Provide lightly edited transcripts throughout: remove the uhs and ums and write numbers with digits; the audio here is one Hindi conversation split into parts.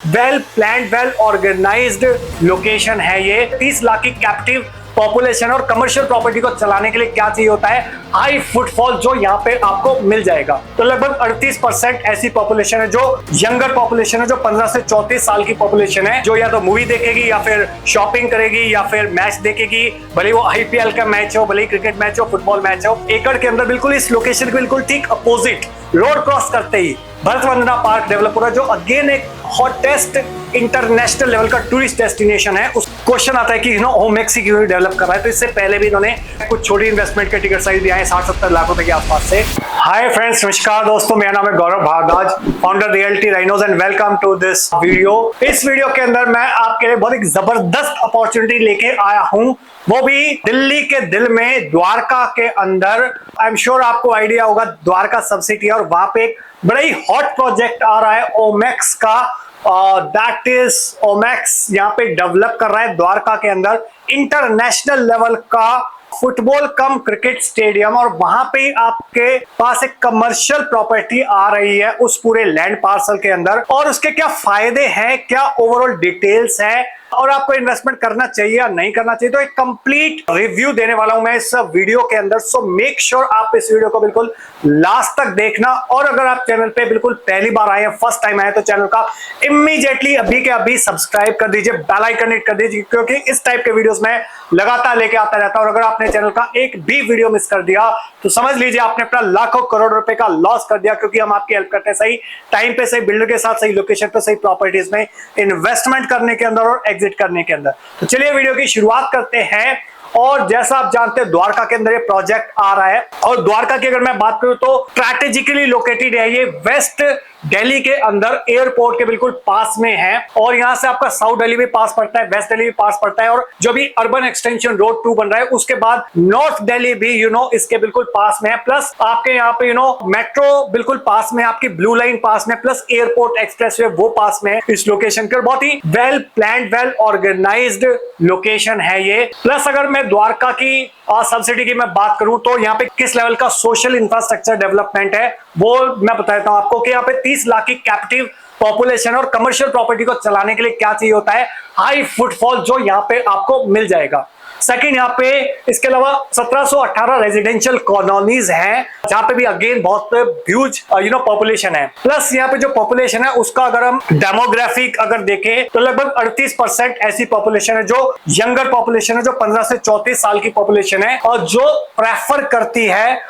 Well planned well organised location है ये। 30 लाख की कैप्टिव पॉपुलेशन और कमर्शियल प्रॉपर्टी को चलाने के लिए क्या चाहिए होता है, हाई फुटफॉल जो यहाँ पे आपको मिल जाएगा। तो लगभग 38% ऐसी पॉपुलेशन है जो यंगर पॉपुलेशन है, जो 15 से 34 साल की पॉपुलेशन है, जो या तो मूवी देखेगी या फिर शॉपिंग करेगी या फिर मैच देखेगी, भले वो आईपीएल का मैच हो, भले क्रिकेट मैच हो, फुटबॉल मैच हो। एकड़ के अंदर बिल्कुल इस लोकेशन के बिल्कुल ठीक अपोजिट रोड क्रॉस करते ही भरत वंदना पार्क डेवलप हो रहा है, जो अगेन एक हॉटेस्ट इंटरनेशनल लेवल का टूरिस्ट डेस्टिनेशन है। उस क्वेश्चन आता है कि ओमेक्स ही क्यों डेवलप कर रहा है। तो इससे पहले भी इन्होंने कुछ छोटी इन्वेस्टमेंट के टिकट साइज दिया है 60-70 लाख रुपए के आसपास से। हाय फ्रेंड्स, नमस्कार दोस्तों, मेरा नाम है Gaurav Bhardwaj, founder Realty Rhinos, and welcome to this video. इस वीडियो के अंदर मैं आपके लिए बहुत एक जबरदस्त अपॉर्चुनिटी लेके आया हूं, वो भी दिल्ली के दिल में द्वारका के अंदर। आई एम श्योर आपको आइडिया होगा द्वारका सब सिटी, और वहां पे एक बड़ा ही हॉट प्रोजेक्ट आ रहा है ओमेक्स का। दैट इज ओमेक्स यहाँ पे डेवलप कर रहा है द्वारका के अंदर इंटरनेशनल लेवल का फुटबॉल कम क्रिकेट स्टेडियम, और वहां पे आपके पास एक कमर्शियल प्रॉपर्टी आ रही है उस पूरे लैंड पार्सल के अंदर। और उसके क्या फायदे हैं, क्या ओवरऑल डिटेल्स है, और आपको इन्वेस्टमेंट करना चाहिए या नहीं करना चाहिए, तो एक कंप्लीट रिव्यू देने वाला हूं मैं इस वीडियो के अंदर। सो मेक श्योर आप इस वीडियो को बिल्कुल लास्ट तक देखना। और अगर आप चैनल पे बिल्कुल पहली बार आए हैं, फर्स्ट टाइम आए, तो चैनल का इमीडिएटली अभी के अभी सब्सक्राइब कर दीजिए, बेल आइकन हिट कर दीजिए, क्योंकि इस टाइप के वीडियोस में लगातार लेके आता रहता हूं। और अगर आपने चैनल का एक भी वीडियो मिस कर दिया तो समझ लीजिए आपने अपना लाखों करोड़ रुपए का लॉस कर दिया, क्योंकि हम आपकी हेल्प करते हैं सही टाइम पे, सही बिल्डर के साथ, सही लोकेशन पे, सही प्रॉपर्टीज में इन्वेस्टमेंट करने के अंदर और एग्जिट करने के अंदर। तो चलिए वीडियो की शुरुआत करते हैं। और जैसा आप जानते हैं द्वारका के अंदर ये प्रोजेक्ट आ रहा है, और द्वारका की अगर मैं बात करूं तो स्ट्रैटेजिकली लोकेटेड है ये, वेस्ट दिल्ली के अंदर एयरपोर्ट के बिल्कुल पास में है। और यहां से आपका साउथ दिल्ली भी पास पड़ता है, वेस्ट दिल्ली भी पास पड़ता है, और जो भी अर्बन एक्सटेंशन रोड 2 बन रहा है उसके बाद नॉर्थ दिल्ली भी इसके बिल्कुल पास में है। प्लस आपके यहाँ पे मेट्रो बिल्कुल पास में, आपकी ब्लू लाइन पास में, प्लस एयरपोर्ट एक्सप्रेसवे वो पास में है इस लोकेशन के। बहुत ही well planned well organised location है ये। प्लस अगर मैं द्वारका की सब सिटी की मैं बात करूं तो यहाँ पे किस लेवल का सोशल इंफ्रास्ट्रक्चर डेवलपमेंट है वो मैं बताता हूं आपको, कि यहाँ पे 30 लाख की कैप्टिव पॉपुलेशन और कमर्शियल प्रॉपर्टी को चलाने के लिए क्या चाहिए होता है, हाई फुटफॉल जो यहाँ पे आपको मिल जाएगा। सेकंड, यहाँ पे इसके अलावा 1718 रेजिडेंशियल कॉलोनीज हैं, जहां पे भी अगेन बहुत ह्यूज पॉपुलेशन है। प्लस यहाँ पे जो पॉपुलेशन है उसका अगर हम डेमोग्राफिक अगर देखें तो लगभग 38% ऐसी पॉपुलेशन है जो यंगर पॉपुलेशन है, जो 15 से 34 साल की पॉपुलेशन है, और जो प्रेफर करती है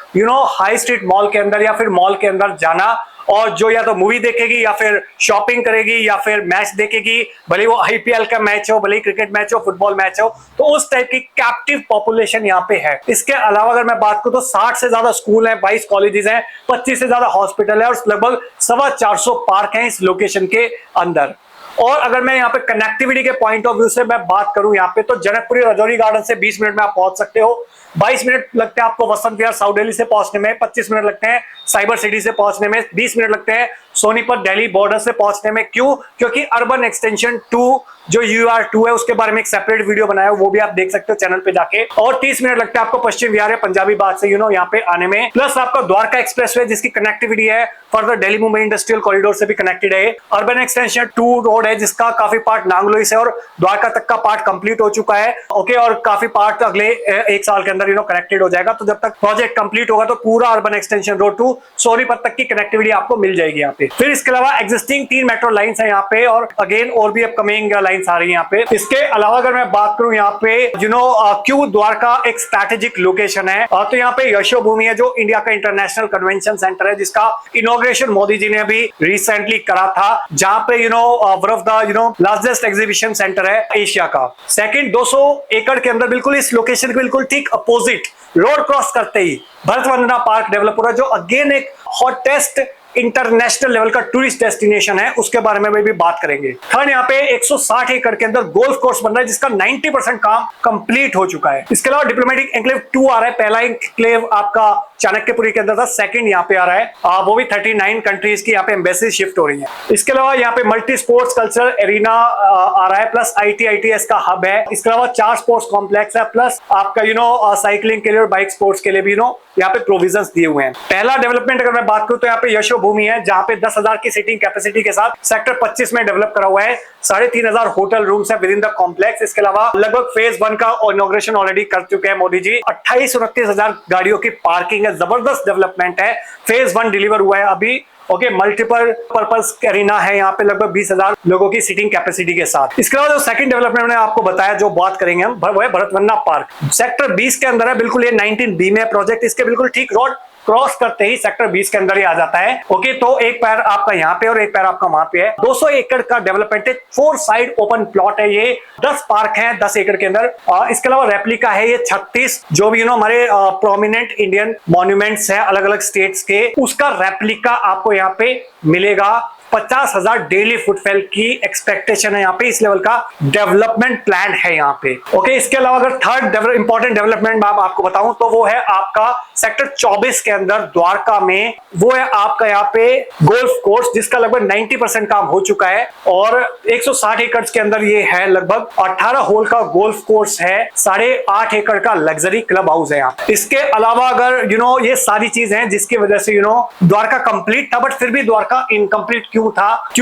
हाई स्ट्रीट मॉल के अंदर या फिर मॉल के अंदर जाना, और जो या तो मूवी देखेगी या फिर शॉपिंग करेगी या फिर मैच देखेगी, भले वो आईपीएल का मैच हो, भले क्रिकेट मैच हो, फुटबॉल मैच हो। तो उस टाइप की कैप्टिव पॉपुलेशन यहाँ पे है। इसके अलावा अगर मैं बात करूं तो 60 से ज्यादा स्कूल हैं, 22 कॉलेजेस हैं, 25 से ज्यादा हॉस्पिटल है, और लगभग 425 पार्क हैं इस लोकेशन के अंदर। और अगर मैं यहाँ पे कनेक्टिविटी के पॉइंट ऑफ व्यू से मैं बात करूं यहाँ पे, तो जनकपुरी राजौरी गार्डन से 20 मिनट में आप पहुंच सकते हो, 22 मिनट लगते हैं आपको वसंत विहार साउथ दिल्ली से पहुंचने में, 25 मिनट लगते हैं साइबर सिटी से पहुंचने में, 20 मिनट लगते हैं सोनीपत दिल्ली बॉर्डर से पहुंचने में। क्यों? क्योंकि अर्बन एक्सटेंशन 2 जो UR2 है उसके बारे में एक सेपरेट वीडियो बनाया, वो भी आप देख सकते हो चैनल पे जाके। और 30 मिनट लगता है आपको पश्चिम विहार या पंजाबी बाग से यहाँ पे आने में। प्लस आपका द्वारका एक्सप्रेसवे जिसकी कनेक्टिविटी है further Delhi Mumbai industrial corridor से भी कनेक्टेड है। अर्बन एक्सटेंशन 2 रोड है जिसका काफी पार्ट नांगलोई से और द्वारका तक का पार्ट कंप्लीट हो चुका है, ओके, और काफी पार्ट अगले 1 साल के अंदर कनेक्टेड हो जाएगा। तो जब तक प्रोजेक्ट कंप्लीट होगा तो पूरा अर्बन एक्सटेंशन रोड 2 सोनीपत तक की कनेक्टिविटी आपको मिल जाएगी यहाँ पे। फिर इसके अलावा एग्जिस्टिंग 3 मेट्रो लाइंस है यहाँ पे, और अगेन और भी अपकमिंग लाइंस आ रही है यहाँ पे। इसके अलावा अगर मैं बात करूं यहाँ पे क्यों द्वारका एक स्ट्रैटेजिक लोकेशन है, तो यहाँ पे यशोभूमि है जो इंडिया का इंटरनेशनल कन्वेंशन सेंटर है, जिसका इनॉग्रेशन मोदी जी ने अभी रिसेंटली करा था, जहां पे one of the largest exhibition centre है एशिया का। सेकंड, 200 एकड़ के अंदर बिल्कुल इस लोकेशन के बिल्कुल ठीक अपोजिट रोड क्रॉस करते ही भरत वंदना पार्क डेवलप हो रहा है, जो अगेन एक हॉटेस्ट इंटरनेशनल लेवल का टूरिस्ट डेस्टिनेशन है, उसके बारे में भी बात करेंगे। थर्ड, यहाँ पे 160 एकड़ के अंदर गोल्फ कोर्स बन रहा है, जिसका 90% काम कंप्लीट हो चुका है। इसके अलावा डिप्लोमेटिक एन्क्लेव 2 आ रहा है, पहला एन्क्लेव आपका चाणक्यपुरी के अंदर था, सेकंड यहाँ पे आ रहा है, वो भी 39 कंट्रीज की यहाँ पे एम्बेसी शिफ्ट हो रही है। इसके अलावा यहाँ पे मल्टी स्पोर्ट्स कल्चरल एरिना आ रहा है, प्लस ITITS का हब है। इसके अलावा 4 स्पोर्ट्स कॉम्प्लेक्स है, प्लस आपका साइकिलिंग के लिए और बाइक स्पोर्ट्स के लिए भी यहाँ पे प्रोविजंस दिए हुए हैं। पहला डेवलपमेंट अगर मैं बात करूं तो यहाँ पे यशोभूमि है, जहां पे 10,000 की सीटिंग कैपेसिटी के साथ सेक्टर 25 में डेवलप करा हुआ है। 3,500 होटल रूम्स है विद इन द कॉम्प्लेक्स। इसके अलावा लगभग फेज 1 का इनॉग्रेशन ऑलरेडी कर चुके हैं मोदी जी। 28-29,000 गाड़ियों की पार्किंग है, जबरदस्त डेवलपमेंट है। फेज 1 डिलीवर हुआ है अभी। ओके, मल्टीपल पर्पस एरिना है यहाँ पे लगभग 20,000 लोगों की सीटिंग कैपेसिटी के साथ। इसके अलावा जो सेकंड डेवलपमेंट मैंने आपको बताया, जो बात करेंगे हम, वो है भरतवन्ना पार्क। सेक्टर 20 के अंदर है, बिल्कुल ये 19B में प्रोजेक्ट। इसके बिल्कुल ठीक रोड क्रॉस करते ही सेक्टर 20 के अंदर ही आ जाता है। ओके, तो एक पैर आपका यहाँ पे और एक पैर आपका वहां पे है। 200 एकड़ का डेवलपमेंट है, 4 साइड ओपन प्लॉट है ये। 10 पार्क हैं 10 एकड़ के अंदर। इसके अलावा रेप्लिका है ये 36, जो भी हमारे प्रोमिनेंट इंडियन मॉन्यूमेंट्स है अलग अलग स्टेट्स के, उसका रेप्लिका आपको यहाँ पे मिलेगा। 50,000 डेली फुटफॉल की एक्सपेक्टेशन है यहाँ पे। इस लेवल का डेवलपमेंट प्लान है यहाँ पे। ओके, इसके अलावा अगर थर्ड इंपॉर्टेंट डेवलपमेंट मैं आपको बताऊं तो वो है आपका सेक्टर 24 के अंदर द्वारका में। वो है आपका यहाँ पे गोल्फ कोर्स, जिसका लगभग 90% काम हो चुका है और 160 एकड़ के अंदर ये है। लगभग 18 होल का गोल्फ कोर्स है, 8.5 एकड़ का लग्जरी क्लब हाउस है यहाँ। इसके अलावा अगर ये सारी चीजें हैं जिसकी वजह से द्वारका कंप्लीट था, बट फिर भी द्वारका इनकम्प्लीट क्यों था?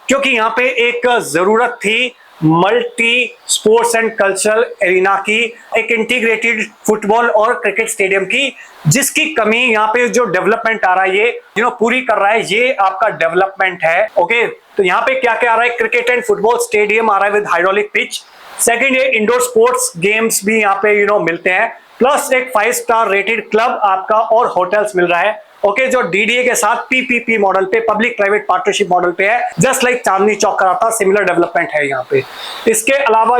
क्योंकि यहाँ पे एक जरूरत थी multi sports and cultural arena की, एक इंटीग्रेटेड फुटबॉल और क्रिकेट स्टेडियम की, जिसकी कमी यहाँ पे जो डेवलपमेंट आ रहा है ये पूरी कर रहा है। ये आपका डेवलपमेंट है। ओके, तो यहाँ पे क्या क्या आ रहा है? क्रिकेट एंड फुटबॉल स्टेडियम आ रहा है विद हाइड्रोलिक पिच। सेकंड, ये इंडोर स्पोर्ट्स गेम्स भी यहाँ पे मिलते हैं, प्लस एक 5 स्टार रेटेड क्लब आपका और होटल्स मिल रहा है। ओके, जो डीडीए के साथ पीपीपी मॉडल पे, पब्लिक प्राइवेट पार्टनरशिप मॉडल पे है, जस्ट लाइक चांदनी चौक का था, सिमिलर डेवलपमेंट है यहाँ पे। इसके अलावा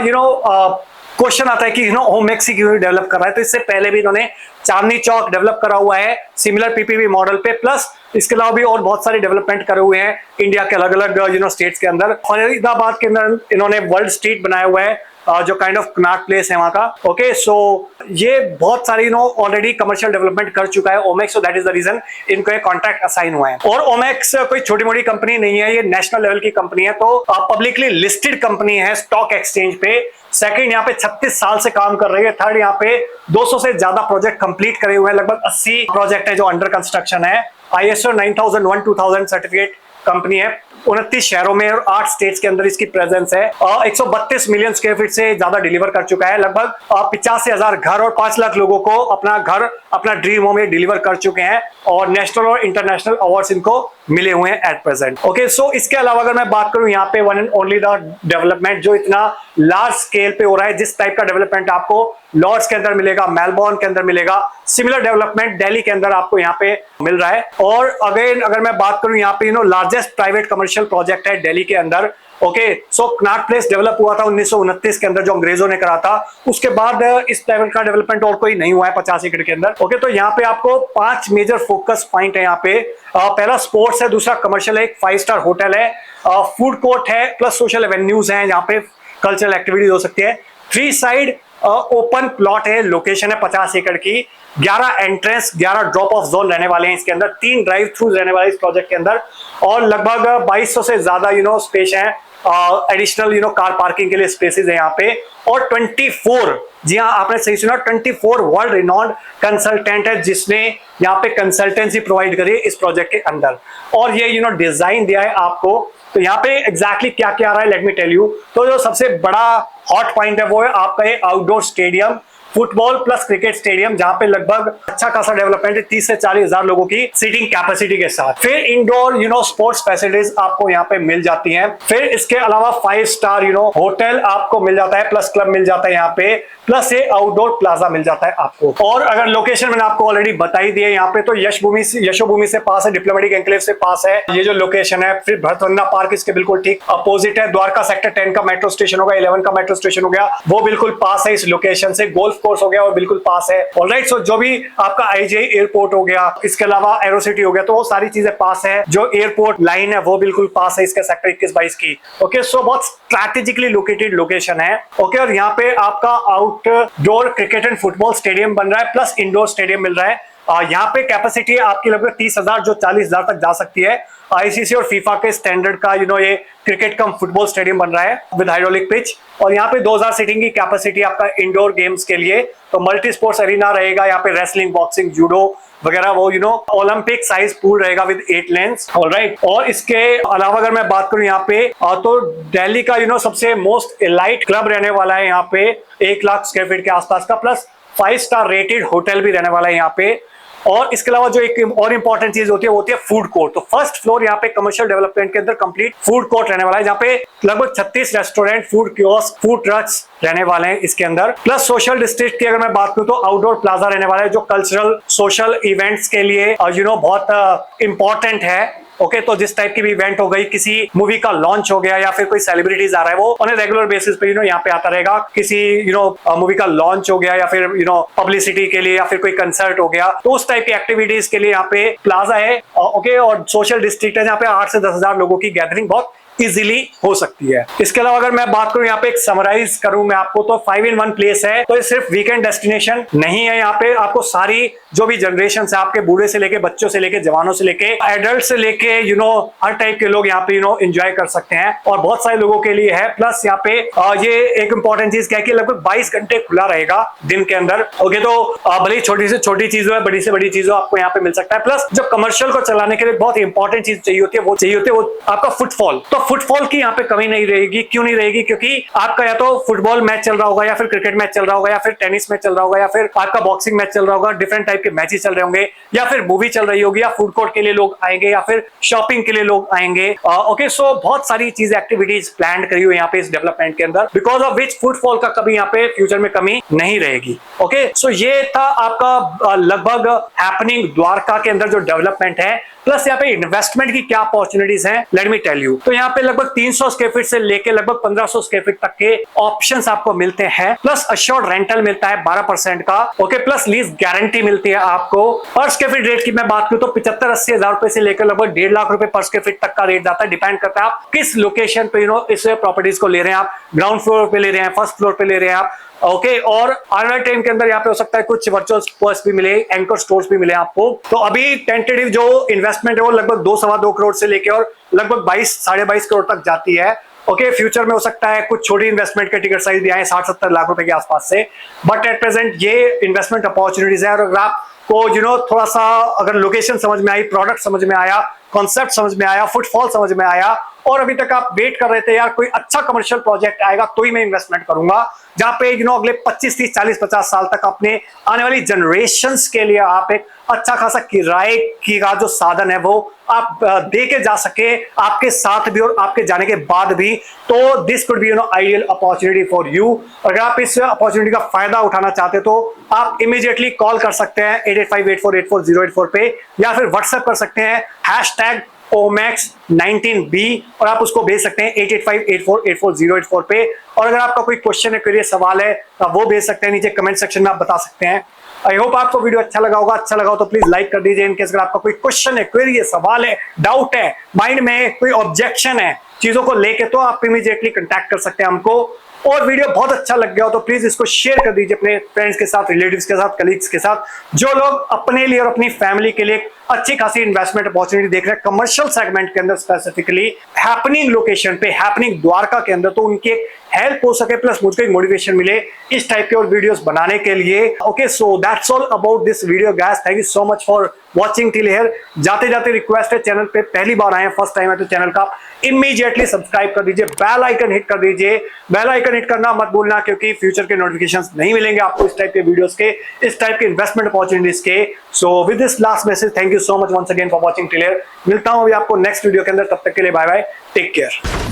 क्वेश्चन आता है कि होमेक्स ही क्यों डेवलप कर रहा है? तो इससे पहले भी इन्होंने चांदनी चौक डेवलप करा हुआ है सिमिलर पीपीपी मॉडल पे, प्लस इसके अलावा भी और बहुत सारे डेवलपमेंट करे हुए हैं इंडिया के अलग अलग स्टेट्स के अंदर। फरीदाबाद के अंदर इन्होंने वर्ल्ड स्ट्रीट बनाया हुआ है, जो काइंड ऑफ कनाट प्लेस है वहां का। ओके, सो ये बहुत सारी ऑलरेडी कमर्शियल डेवलपमेंट कर चुका है Omaxe, so that is the reason इनको एक कॉन्ट्रैक्ट असाइन हुआ है। और ओमेक्स कोई छोटी मोटी कंपनी नहीं है, ये नेशनल लेवल की कंपनी है, तो पब्लिकली लिस्टेड कंपनी है स्टॉक एक्सचेंज पे। सेकंड, यहाँ पे 36 साल से काम कर रही है। थर्ड, यहाँ पे 200 से ज्यादा प्रोजेक्ट कंप्लीट करे हुए हैं, लगभग 80 प्रोजेक्ट है जो अंडर कंस्ट्रक्शन है। ISO 9001-2000 सर्टिफिकेट कंपनी है, 29 शहरों में और 8 स्टेट्स के अंदर इसकी प्रेजेंस है। 132 मिलियन स्क्वायर फीट से ज्यादा डिलीवर कर चुका है। लगभग 85,000 घर और 5 लाख लोगों को अपना घर, अपना ड्रीम होम डिलीवर कर चुके हैं और नेशनल और इंटरनेशनल अवार्ड्स इनको मिले हुए हैं एट प्रेजेंट। ओके, सो इसके अलावा अगर मैं बात करूं यहाँ पे one and only the development जो इतना लार्ज स्केल पे हो रहा है, जिस टाइप का डेवलपमेंट आपको लॉर्ड्स के अंदर मिलेगा, मेलबोर्न के अंदर मिलेगा, सिमिलर डेवलपमेंट दिल्ली के अंदर आपको यहाँ पे मिल रहा है। और अगेन अगर मैं बात करूं यहाँ पे लार्जेस्ट प्राइवेट कमर्शियल प्रोजेक्ट है दिल्ली के अंदर। ओके, सो कनाट प्लेस डेवलप हुआ था 1929 के अंदर, जो अंग्रेजों ने करा था। उसके बाद इस लेवल का डेवलपमेंट और कोई नहीं हुआ है 50 एकड़ के अंदर। ओके, तो यहाँ पे आपको 5 मेजर फोकस पॉइंट है यहाँ पे। पहला स्पोर्ट्स है, दूसरा कमर्शियल है, एक 5 स्टार होटल है, फूड कोर्ट है, प्लस सोशल एवेन्यूज हैं, यहाँ पे कल्चरल एक्टिविटीज हो सकती है। 3 साइड ओपन प्लॉट है, लोकेशन है 50 एकड़ की, 11 एंट्रेंस, 11 ड्रॉप ऑफ जोन रहने वाले हैं इसके अंदर, 3 ड्राइव थ्रू रहने वाले इस प्रोजेक्ट के अंदर, और लगभग 2200 से ज्यादा स्पेस है एडिशनल कार पार्किंग के लिए स्पेसेस है यहाँ पे। और 24, जी हाँ आपने सही सुना, 24 वर्ल्ड रिनॉन्ड कंसल्टेंट है जिसने यहाँ पे कंसल्टेंसी प्रोवाइड करी है इस प्रोजेक्ट के अंदर। और ये डिजाइन दिया है आपको। तो यहाँ पे एग्जैक्टली क्या क्या आ रहा है, लेट मी टेल यू। तो जो सबसे बड़ा हॉट पॉइंट है वो है आपका ये outdoor stadium, football plus cricket stadium, जहां पे लगभग अच्छा खासा डेवलपमेंट है, 30 से 40 हजार लोगों की सीटिंग कैपेसिटी के साथ। फिर इंडोर स्पोर्ट्स फैसिलिटीज आपको यहाँ पे मिल जाती हैं। फिर इसके अलावा 5 स्टार होटल आपको मिल जाता है, प्लस क्लब मिल जाता है यहाँ पे, प्लस ये आउटडोर प्लाजा मिल जाता है आपको। और अगर लोकेशन मैंने आपको ऑलरेडी बताई दी है, यहाँ पे तो यशोभूमि से पास है, डिप्लोमेटिक एनक्लेव से पास है ये जो लोकेशन है। फिर भरतवन्ना पार्क इसके बिल्कुल ठीक अपोजिट है। द्वारका सेक्टर 10 का मेट्रो स्टेशन होगा, 11 का मेट्रो स्टेशन हो गया, वो बिल्कुल पास है इस लोकेशन से। गोल्फ कोर्स हो गया और बिल्कुल पास है। ऑलराइट, सो जो भी आपका आईजीआई एयरपोर्ट हो गया, इसके अलावा एरोसिटी हो गया, तो वो सारी चीजें पास है। जो एयरपोर्ट लाइन है वो बिल्कुल पास है इसके सेक्टर 21-22 की। ओके, सो बहुत स्ट्रैटेजिकली लोकेटेड लोकेशन है। ओके, और यहाँ पे आपका outdoor cricket and football stadium बन रहा है, प्लस इंडोर स्टेडियम मिल रहा है। यहाँ पे कैपेसिटी है आपकी लगभग 30,000 जो 40,000 तक जा सकती है। आईसीसी और फीफा के स्टैंडर्ड का ये क्रिकेट कम फुटबॉल स्टेडियम बन रहा है विद हाइड्रोलिक पिच। और यहाँ पे 2000 सीटिंग की कैपेसिटी आपका इंडोर गेम्स के लिए, तो मल्टी स्पोर्ट्स एरिना रहेगा। यहाँ पे रेसलिंग, बॉक्सिंग, जूडो वगैरह वो ओलंपिक साइज पूल रहेगा विद 8 लेन्स। ऑलराइट, और इसके अलावा अगर मैं बात करूं यहाँ पे तो दिल्ली का सबसे मोस्ट एलाइट क्लब रहने वाला है यहाँ पे, 1 लाख स्क्वायर फीट के आसपास का, प्लस 5 स्टार रेटेड होटल भी रहने वाला है यहाँ पे। और इसके अलावा जो एक और इंपॉर्टेंट चीज होती है वो होती है फूड कोर्ट। तो फर्स्ट फ्लोर यहाँ पे कमर्शियल डेवलपमेंट के अंदर कंप्लीट फूड कोर्ट रहने वाला है, जहाँ पे लगभग 36 restaurant, food kiosk, food trucks रहने वाले हैं इसके अंदर। प्लस सोशल डिस्ट्रिक्ट की अगर मैं बात करूं तो आउटडोर प्लाजा रहने वाला है, जो कल्चरल सोशल इवेंट्स के लिए बहुत इंपॉर्टेंट है। ओके, तो जिस टाइप की भी इवेंट हो गई, किसी मूवी का लॉन्च हो गया या फिर कोई सेलिब्रिटीज आ रहा है, वो ऑन रेगुलर बेसिस पे यहाँ पे आता रहेगा। किसी मूवी का लॉन्च हो गया या फिर पब्लिसिटी के लिए या फिर कोई कंसर्ट हो गया, तो उस टाइप की एक्टिविटीज के लिए यहाँ पे प्लाजा है। ओके, और सोशल डिस्ट्रिक्ट है जहाँ पे 8 से 10,000 लोगों की गैदरिंग बहुत इजीली हो सकती है। इसके अलावा अगर मैं बात करूं यहाँ पे एक समराइज करूं मैं आपको, तो 5 in 1 प्लेस है। तो ये सिर्फ वीकेंड डेस्टिनेशन नहीं है, यहाँ पे आपको सारी जो भी जनरेशन है, आपके बूढ़े से लेके, बच्चों से लेके, जवानों से लेके, एडल्ट से लेके हर टाइप के लोग यहाँ पे एंजॉय कर सकते हैं, और बहुत सारे लोगों के लिए है। प्लस यहाँ पे ये एक इंपॉर्टेंट चीज क्या है कि लगभग 22 घंटे खुला रहेगा दिन के अंदर। ओके, तो भले ही छोटी से छोटी चीज हो, बड़ी से बड़ी चीज हो, आपको यहाँ पे मिल सकता है। प्लस जो कमर्शियल को चलाने के लिए बहुत इंपॉर्टेंट चीज चाहिए होती है वो आपका फुटफॉल। तो फुटफॉल की यहाँ पे कमी नहीं रहेगी। क्यों नहीं रहेगी? क्योंकि आपका या तो फुटबॉल मैच चल रहा होगा, या फिर क्रिकेट मैच चल रहा होगा, या फिर टेनिस मैच चल रहा होगा, या फिर आपका बॉक्सिंग मैच चल रहा होगा, डिफरेंट टाइप के मैचेस चल रहे होंगे, या फिर मूवी चल रही होगी, या फूड कोर्ट के लिए लोग आएंगे, या फिर शॉपिंग के लिए लोग आएंगे। ओके, सो बहुत सारी चीजें, एक्टिविटीज प्लान करी हुई यहाँ पे इस डेवलपमेंट के अंदर, बिकॉज ऑफ विच फुटफॉल का कभी यहाँ पे फ्यूचर में कमी नहीं रहेगी। ओके, सो ये था आपका लगभग हैपनिंग द्वारका के अंदर जो डेवलपमेंट है। प्लस यहाँ पे इन्वेस्टमेंट की क्या अपॉर्चुनिटीज हैं, लेट मी टेल यू। तो यहाँ पे लगभग 300 स्क्वायर फीट से लेके लगभग 1500 स्क्वायर फीट तक के ऑप्शंस आपको मिलते हैं। प्लस अश्योर्ड रेंटल मिलता है 12% का। ओके, प्लस लीज गारंटी मिलती है आपको। पर स्क्वायर फीट रेट की मैं बात करूं तो 75-80 हजार रुपए से लेकर लगभग 1.5 लाख रुपए पर स्क्वायर फीट तक का रेट जाता है। डिपेंड करता है आप किस लोकेशन पे इस प्रॉपर्टीज को ले रहे हैं। आप ग्राउंड फ्लोर पे ले रहे हैं, फर्स्ट फ्लोर पे ले रहे हैं आप। ओके, और आने वाले टाइम के अंदर यहाँ पे हो सकता है कुछ वर्चुअल स्टोर्स भी मिले, एंकर स्टोर्स भी मिले आपको। तो अभी टेंटेटिव जो इन्वेस्टमेंट है वो लगभग 2-2.25 करोड़ से लेके और लगभग 22-22.5 करोड़ तक जाती है। ओके, फ्यूचर में हो सकता है कुछ छोटी इन्वेस्टमेंट के टिकट साइज भी आए 60-70 लाख रुपए के आसपास से, बट एट प्रेजेंट ये इन्वेस्टमेंट अपॉर्चुनिटीज है। और अगर आपको थोड़ा सा अगर लोकेशन समझ में आई, प्रोडक्ट समझ में आया, कॉन्सेप्ट समझ में आया, फुटफॉल समझ में आया, और अभी तक आप वेट कर रहे थे यार कोई अच्छा कमर्शियल प्रोजेक्ट आएगा तो ही मैं इन्वेस्टमेंट करूंगा, जहां पे अगले 25, 30, 40, 50 साल तक अपने आने वाली जनरेशंस के लिए आप एक अच्छा खासा किराए की का जो साधन है वो आप दे के जा सके, आपके साथ भी और आपके जाने के बाद भी। तो this could be ideal opportunity for you. अगर आप इस अपॉर्चुनिटी का फायदा उठाना चाहते तो आप इमीडिएटली कॉल कर सकते हैं 8858484084 पे, या फिर व्हाट्सएप कर सकते हैं #Omax19B, और आप उसको भेज सकते हैं 8858484084 पे। और अगर आपका कोई क्वेश्चन है, क्वेरी, सवाल है तो आप वो भेज सकते हैं नीचे कमेंट सेक्शन में, आप बता सकते हैं। आई होप आपको वीडियो अच्छा लगा होगा। अच्छा लगा हो तो प्लीज लाइक कर दीजिए। इनकेस अगर आपका कोई क्वेश्चन है, क्वेरी है, सवाल है, डाउट है, माइंड में कोई ऑब्जेक्शन है चीजों को लेके, तो आप इमीडिएटली कांटेक्ट कर सकते हैं हमको। और वीडियो बहुत अच्छा लग गया हो तो प्लीज इसको शेयर कर दीजिए अपने फ्रेंड्स के साथ, रिलेटिव्स के साथ, कलीग्स के साथ, जो लोग अपने लिए और अपनी फैमिली के लिए अच्छी खासी इन्वेस्टमेंट अपॉर्चुनिटी देख रहे हैं कमर्शियल सेगमेंट के अंदर, स्पेसिफिकली हैपनिंग लोकेशन पे, हैपनिंग द्वारका के अंदर, तो उनकी हेल्प हो सके, प्लस मुझको एक मोटिवेशन मिले इस टाइप के और वीडियोस बनाने के लिए। Okay, so that's all about this video guys. Thank you so much for watching till here. जाते जाते रिक्वेस्ट है, चैनल पे पहली बार आए हैं, फर्स्ट टाइम है तो चैनल का इमीडिएटली सब्सक्राइब कर दीजिए, बेल आइकन हिट कर दीजिए। बेल आइकन हिट करना मत भूलना, क्योंकि फ्यूचर के नोटिफिकेशंस नहीं मिलेंगे आपको इस टाइप के वीडियोस के, इस टाइप के इन्वेस्टमेंट अपॉर्चुनिटीज के। So with this last message, thank you so much once again for watching till here. मिलता हूं अभी आपको नेक्स्ट वीडियो के अंदर, तब तक के लिए बाय बाय, टेक केयर।